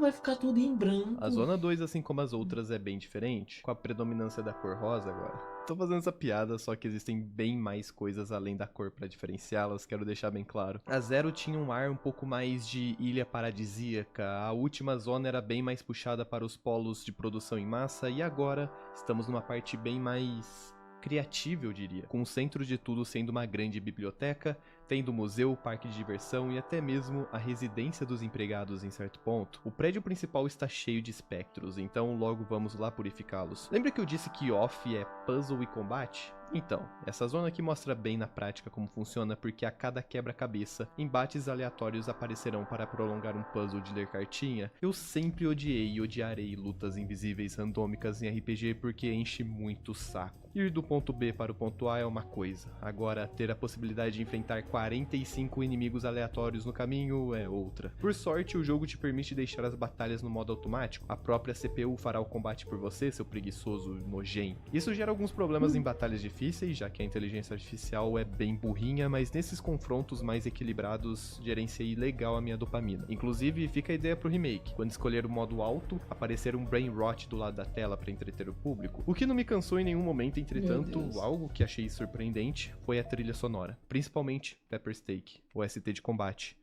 vai ficar tudo em branco. A Zona 2, assim como as outras, é bem diferente, com a predominância da cor rosa agora. Tô fazendo essa piada, só que existem bem mais coisas além da cor pra diferenciá-las, quero deixar bem claro. A Zero tinha um ar um pouco mais de ilha paradisíaca, a última zona era bem mais puxada para os polos de produção em massa, e agora estamos numa parte bem mais criativa, eu diria, com o centro de tudo sendo uma grande biblioteca, tendo museu, parque de diversão e até mesmo a residência dos empregados em certo ponto. O prédio principal está cheio de espectros, então logo vamos lá purificá-los. Lembra que eu disse que off é puzzle e combate? Então, essa zona aqui mostra bem na prática como funciona, porque a cada quebra-cabeça, embates aleatórios aparecerão para prolongar um puzzle de ler cartinha. Eu sempre odiei e odiarei lutas invisíveis randômicas em RPG porque enche muito o saco. Ir do ponto B para o ponto A é uma coisa, agora ter a possibilidade de enfrentar 45 inimigos aleatórios no caminho é outra. Por sorte, o jogo te permite deixar as batalhas no modo automático, a própria CPU fará o combate por você, seu preguiçoso nojento. Isso gera alguns problemas em batalhas difíceis, já que a inteligência artificial é bem burrinha, mas nesses confrontos mais equilibrados, gerenciei legal a minha dopamina. Inclusive, fica a ideia pro remake, quando escolher o modo alto, aparecer um brain rot do lado da tela para entreter o público, o que não me cansou em nenhum momento. Entretanto, algo que achei surpreendente foi a trilha sonora, principalmente Pepper Steak, o ST de combate.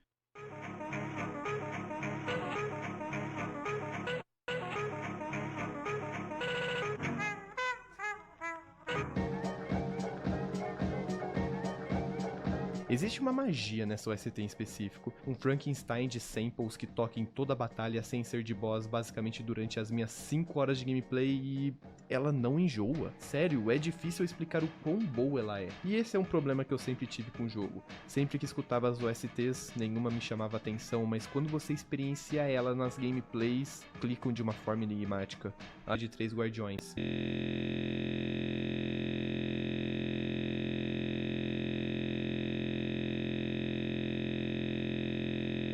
Existe uma magia nessa OST em específico, um Frankenstein de samples que toca em toda a batalha sem ser de boss basicamente durante as minhas 5 horas de gameplay e ela não enjoa. Sério, é difícil explicar o quão boa ela é. E esse é um problema que eu sempre tive com o jogo. Sempre que escutava as OSTs, nenhuma me chamava atenção, mas quando você experiencia ela nas gameplays, clicam de uma forma enigmática. A de 3 Guardiões.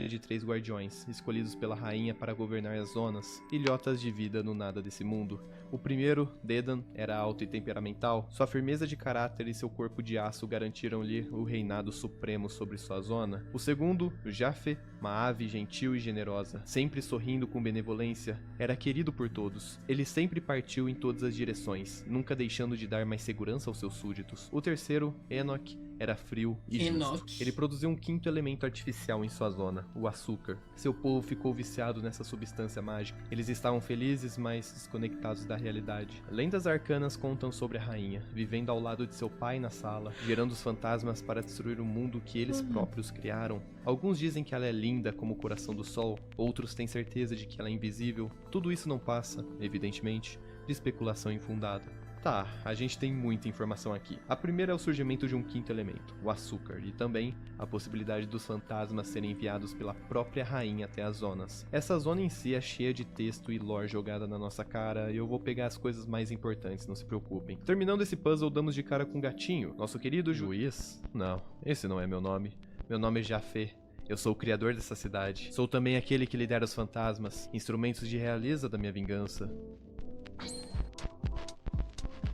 De 3 guardiões, escolhidos pela rainha para governar as zonas, ilhotas de vida no nada desse mundo. O primeiro, Dedan, era alto e temperamental, sua firmeza de caráter e seu corpo de aço garantiram-lhe o reinado supremo sobre sua zona. O segundo, Jaffe, uma ave gentil e generosa, sempre sorrindo com benevolência, era querido por todos. Ele sempre partiu em todas as direções, nunca deixando de dar mais segurança aos seus súditos. O terceiro, Enoch, era frio e justo. Ele produziu um quinto elemento artificial em sua zona, o açúcar. Seu povo ficou viciado nessa substância mágica. Eles estavam felizes, mas desconectados da realidade. Lendas arcanas contam sobre a rainha, vivendo ao lado de seu pai na sala, gerando os fantasmas para destruir o mundo que eles próprios criaram. Alguns dizem que ela é linda como o coração do sol, outros têm certeza de que ela é invisível. Tudo isso não passa, evidentemente, de especulação infundada. Tá, a gente tem muita informação aqui. A primeira é o surgimento de um quinto elemento, o açúcar, e também a possibilidade dos fantasmas serem enviados pela própria rainha até as zonas. Essa zona em si é cheia de texto e lore jogada na nossa cara, e eu vou pegar as coisas mais importantes, não se preocupem. Terminando esse puzzle, damos de cara com o gatinho, nosso querido juiz. Não, esse não é meu nome. Meu nome é Jaffe. Eu sou o criador dessa cidade. Sou também aquele que lidera os fantasmas, instrumentos de realeza da minha vingança.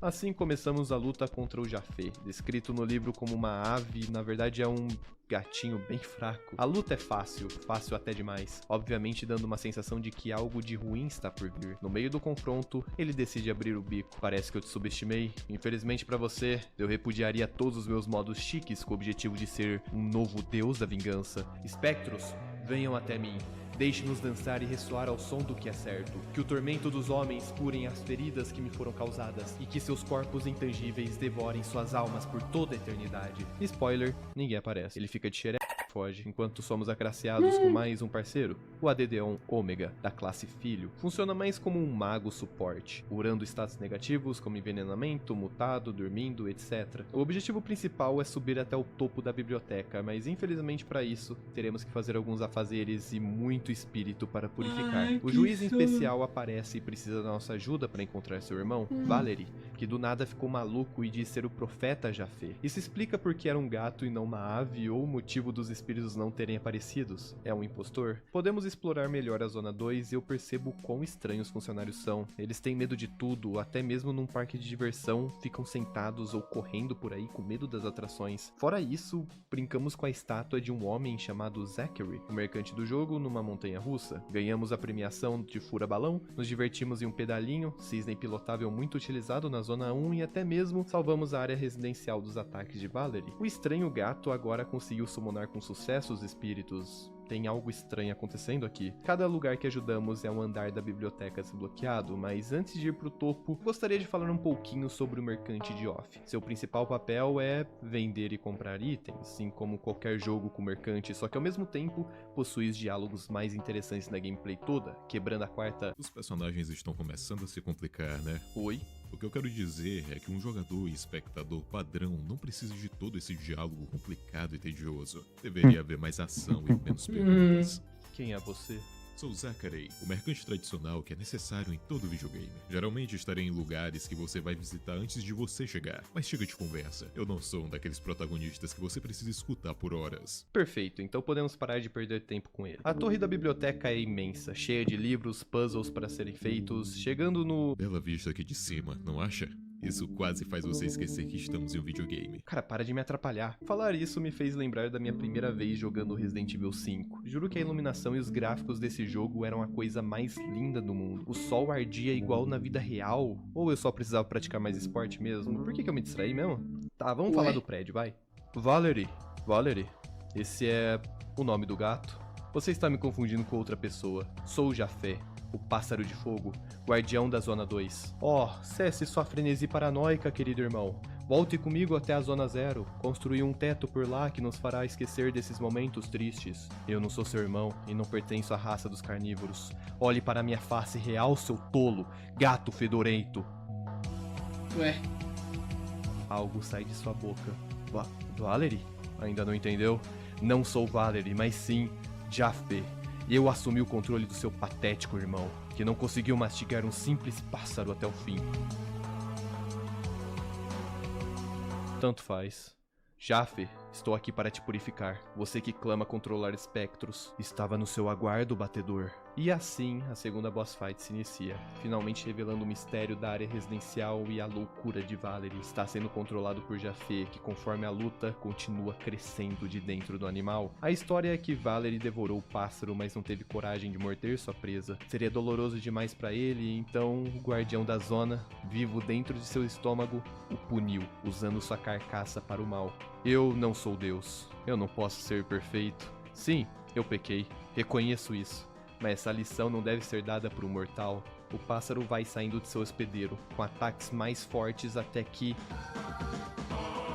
Assim começamos a luta contra o Jaffe, descrito no livro como uma ave, na verdade é um gatinho bem fraco. A luta é fácil, fácil até demais, obviamente dando uma sensação de que algo de ruim está por vir. No meio do confronto, ele decide abrir o bico. Parece que eu te subestimei. Infelizmente pra você, eu repudiaria todos os meus modos chiques com o objetivo de ser um novo deus da vingança. Espectros, venham até mim. Deixe-nos dançar e ressoar ao som do que é certo. Que o tormento dos homens curem as feridas que me foram causadas e que seus corpos intangíveis devorem suas almas por toda a eternidade. Spoiler, ninguém aparece. Ele fica de xereca e foge, enquanto somos agraciados com mais um parceiro, o ADDeon Ômega, da classe Filho. Funciona mais como um mago suporte, curando status negativos como envenenamento, mutado, dormindo, etc. O objetivo principal é subir até o topo da biblioteca, mas infelizmente para isso, teremos que fazer alguns afazeres e muito espírito para purificar. O juiz em especial aparece e precisa da nossa ajuda para encontrar seu irmão, Valerie, que do nada ficou maluco e diz ser o profeta Jaffe. Isso explica porque era um gato e não uma ave ou o motivo dos espíritos não terem aparecido? É um impostor? Podemos explorar melhor a Zona 2 e eu percebo quão estranhos os funcionários são. Eles têm medo de tudo, até mesmo num parque de diversão, ficam sentados ou correndo por aí com medo das atrações. Fora isso, brincamos com a estátua de um homem chamado Zachary, o mercante do jogo, numa montanha russa. Ganhamos a premiação de fura-balão, nos divertimos em um pedalinho, cisne pilotável muito utilizado na Zona 1 e até mesmo salvamos a área residencial dos ataques de Valerie. O estranho gato agora conseguiu summonar com sucesso os espíritos. Tem algo estranho acontecendo aqui. Cada lugar que ajudamos é um andar da biblioteca desbloqueado, mas antes de ir pro topo, gostaria de falar um pouquinho sobre o mercante de Off. Seu principal papel é vender e comprar itens, assim como qualquer jogo com mercante, só que ao mesmo tempo possui os diálogos mais interessantes da gameplay toda, quebrando a quarta... Os personagens estão começando a se complicar, né? Oi? O que eu quero dizer é que um jogador e espectador padrão não precisa de todo esse diálogo complicado e tedioso. Deveria haver mais ação e menos perguntas. Quem é você? Sou Zachary, o mercante tradicional que é necessário em todo videogame. Geralmente estarei em lugares que você vai visitar antes de você chegar, mas chega de conversa. Eu não sou um daqueles protagonistas que você precisa escutar por horas. Perfeito, então podemos parar de perder tempo com ele. A torre da biblioteca é imensa, cheia de livros, puzzles para serem feitos, chegando no... Bela vista aqui de cima, não acha? Isso quase faz você esquecer que estamos em um videogame. Cara, para de me atrapalhar. Falar isso me fez lembrar da minha primeira vez jogando Resident Evil 5. Juro que a iluminação e os gráficos desse jogo eram a coisa mais linda do mundo. O sol ardia igual na vida real. Ou eu só precisava praticar mais esporte mesmo? Por que eu me distraí mesmo? Tá, vamos falar do prédio, vai. Valerie, esse é o nome do gato? Você está me confundindo com outra pessoa. Sou o Jafé, o pássaro de fogo, guardião da Zona 2. Cesse sua frenesi paranoica, querido irmão. Volte comigo até a Zona 0. Construí um teto por lá que nos fará esquecer desses momentos tristes. Eu não sou seu irmão e não pertenço à raça dos carnívoros. Olhe para minha face real, seu tolo, gato fedorento. Ué? Algo sai de sua boca. Valerie? Ainda não entendeu? Não sou Valerie, mas sim Jafé. E eu assumi o controle do seu patético irmão, que não conseguiu mastigar um simples pássaro até o fim. Tanto faz. Jafé, estou aqui para te purificar. Você que clama controlar espectros, estava no seu aguardo, batedor. E assim, a segunda boss fight se inicia, finalmente revelando o mistério da área residencial e a loucura de Valerie. Está sendo controlado por Jafé, que conforme a luta, continua crescendo de dentro do animal. A história é que Valerie devorou o pássaro, mas não teve coragem de morder sua presa. Seria doloroso demais para ele, então o guardião da zona, vivo dentro de seu estômago, o puniu, usando sua carcaça para o mal. Eu não sou Deus. Eu não posso ser perfeito. Sim, eu pequei. Reconheço isso. Mas essa lição não deve ser dada por um mortal. O pássaro vai saindo de seu hospedeiro, com ataques mais fortes até que...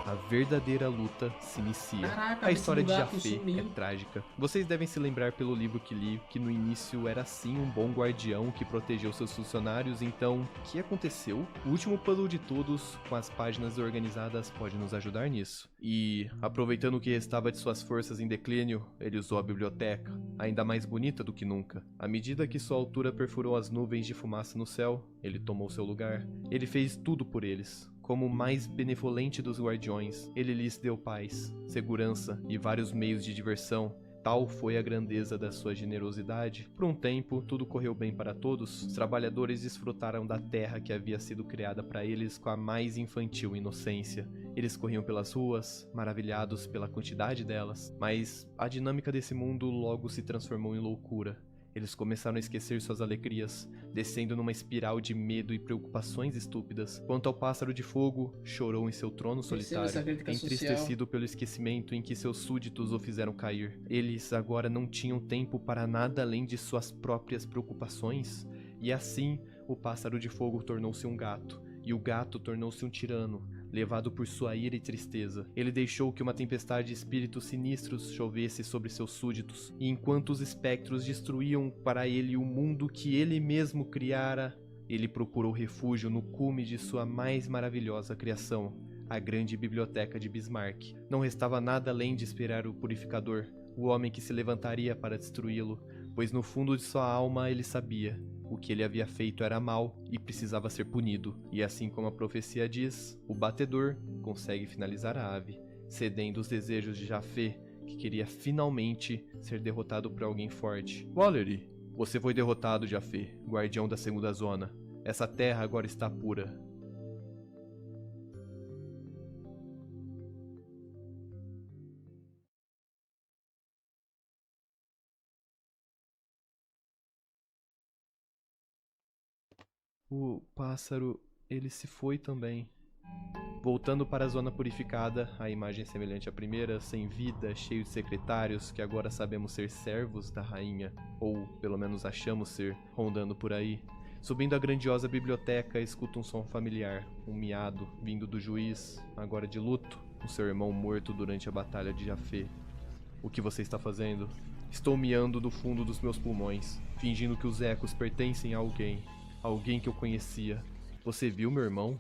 a verdadeira luta se inicia. Caraca, a história de esse gato Jafé sumiu. é trágica. Vocês devem se lembrar pelo livro que li, que no início era sim um bom guardião que protegeu seus funcionários, então, o que aconteceu? O último puzzle de todos, com as páginas organizadas, pode nos ajudar nisso. E, aproveitando o que restava de suas forças em declínio, ele usou a biblioteca, ainda mais bonita do que nunca. À medida que sua altura perfurou as nuvens de fumaça no céu, ele tomou seu lugar. Ele fez tudo por eles. Como o mais benevolente dos guardiões, ele lhes deu paz, segurança e vários meios de diversão. Tal foi a grandeza da sua generosidade. Por um tempo, tudo correu bem para todos. Os trabalhadores desfrutaram da terra que havia sido criada para eles com a mais infantil inocência. Eles corriam pelas ruas, maravilhados pela quantidade delas. Mas a dinâmica desse mundo logo se transformou em loucura. Eles começaram a esquecer suas alegrias, descendo numa espiral de medo e preocupações estúpidas. Quanto ao pássaro de fogo, chorou em seu trono solitário, entristecido pelo esquecimento em que seus súditos o fizeram cair. Eles agora não tinham tempo para nada além de suas próprias preocupações. E assim, o pássaro de fogo tornou-se um gato, e o gato tornou-se um tirano, levado por sua ira e tristeza. Ele deixou que uma tempestade de espíritos sinistros chovesse sobre seus súditos, e enquanto os espectros destruíam para ele o mundo que ele mesmo criara, ele procurou refúgio no cume de sua mais maravilhosa criação, a grande biblioteca de Bismarck. Não restava nada além de esperar o purificador, o homem que se levantaria para destruí-lo, pois no fundo de sua alma ele sabia: o que ele havia feito era mal e precisava ser punido. E assim como a profecia diz, o batedor consegue finalizar a ave, cedendo os desejos de Jafé, que queria finalmente ser derrotado por alguém forte. Valerie, você foi derrotado, Jaffe, guardião da segunda zona. Essa terra agora está pura. O pássaro, ele se foi também. Voltando para a zona purificada, a imagem é semelhante à primeira, sem vida, cheio de secretários que agora sabemos ser servos da rainha, ou pelo menos achamos ser, rondando por aí. Subindo a grandiosa biblioteca, escuta um som familiar, um miado vindo do juiz, agora de luto, o seu irmão morto durante a batalha de Jaffe. O que você está fazendo? Estou miando do fundo dos meus pulmões, fingindo que os ecos pertencem a alguém. Alguém que eu conhecia. Você viu meu irmão?